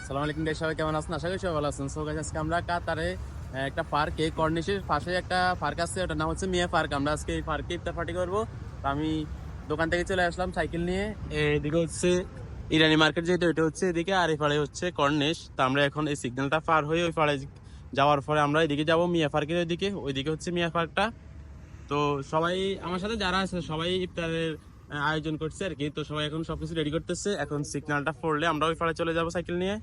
আসসালামু আলাইকুম গাইস, সবাই কেমন আছেন? আশা করি সবাই ভালো আছেন। সো গাইস, আজকে আমরা কাতারে একটা পার্কে, কর্নিশের পাশে একটা পার্ক আছে, ওটার নাম হচ্ছে মিয়া পার্ক। আমরা আজকে এই পার্কে ইফতার পার্টি করবো। তো আমি দোকান থেকে চলে আসলাম সাইকেল নিয়ে। এদিকে হচ্ছে ইরানি মার্কেট, যেহেতু এটা হচ্ছে এদিকে, আর এই পাড়ে হচ্ছে কর্নিশ। তো আমরা এখন এই সিগন্যালটা পার হয়ে ওই পাড়ে যাওয়ার পরে আমরা এদিকে যাবো মিয়া পার্কের ওইদিকে হচ্ছে মিয়া পার্কটা। তো সবাই আমার সাথে যারা আছে সবাই ইফতারের আয়োজন করছে আর কি। তো সবাই এখন সবকিছু রেডি করতেছে। এখন সিগন্যালটা পড়লে আমরা ওই পাড়ে চলে যাবো সাইকেল নিয়ে।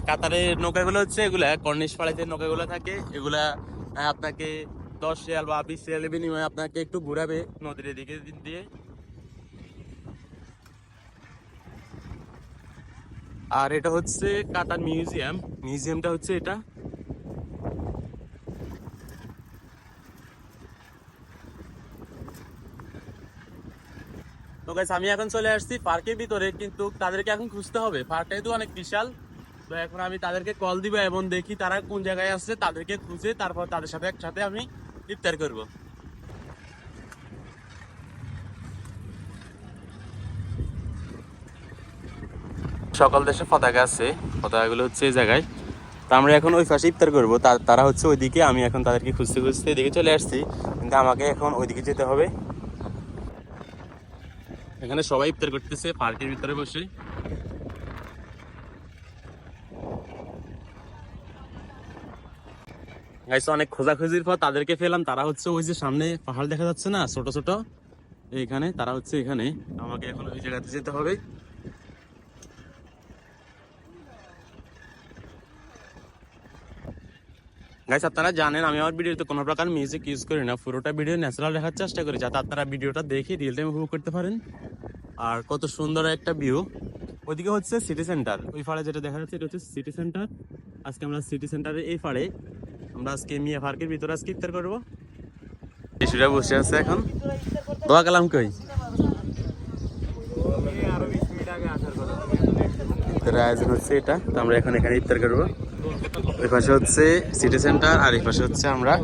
কাতারের নৌকাগুলো হচ্ছে এগুলা, কর্নিশ পাড়ে যে নৌকাগুলো থাকে এগুলা আপনাকে 10 রিয়াল বা 20 রিয়ালের বিনিময়ে আপনাকে একটু ঘুরাবে নদীর এদিকে দিয়ে। আর এটা হচ্ছে কাতার মিউজিয়ামটা হচ্ছে এটা। তো গাইস, আমি এখন চলে আসছি পার্কের ভিতরে, কিন্তু তাদেরকে এখন খুঁজতে হবে। পার্কটাই তো অনেক বিশাল। তো এখন আমি তাদেরকে কল দিব এবং দেখি তারা কোন জায়গায় আছে, তাদেরকে খুঁজে তারপর তাদের সাথে একসাথে আমি ইফতার করব। সকল দেশে পতাকা আছে, পতাকাগুলো হচ্ছে এই জায়গায়। তো আমরা এখন ওই পাশে ইফতার করবো, তারা হচ্ছে ওইদিকে। আমি এখন তাদেরকে খুঁজতে খুঁজতে এদিকে চলে আসছি, কিন্তু আমাকে এখন ওইদিকে যেতে হবে। এখানে সবাই ইফতার করতেছে পার্কের ভিতরে বসে। গাইস, অনেক খোঁজাখুঁজির পর তাদেরকে পেলাম। তারা হচ্ছে ওই যে সামনে পাহাড় দেখা যাচ্ছে না, ছোট ছোট, এইখানে তারা হচ্ছে এখানে। আমাকে এখন ওই জায়গাতে যেতে হবে। গাইস, আপনারা জানেন আমি আমার ভিডিওতে কোনো প্রকার মিউজিক ইউজ করি না, পুরোটা ভিডিও ন্যাচারাল রাখার চেষ্টা করি, যাতে আপনারা ভিডিওটা দেখে রিয়েল টাইম উপভোগ করতে পারেন। আর কত সুন্দর একটা ভিউ। ওইদিকে হচ্ছে সিটি সেন্টার, ওই পাড়ে যেটা দেখা যাচ্ছে এটা হচ্ছে সিটি সেন্টার। আজকে আমরা সিটি সেন্টারের এই পাড়ে আমরা আজকে মিয়া পার্কের ভিতরে আজকে ইফতার করবো। শিশুরা বসে আছে এখন। দোয়া কালাম কই ইফতারের আয়োজন হচ্ছে এটা। তো আমরা এখন এখানে ইফতার করবো। ওই পাশে হচ্ছে সিটি সেন্টার আর এই পাশে হচ্ছে আমরা।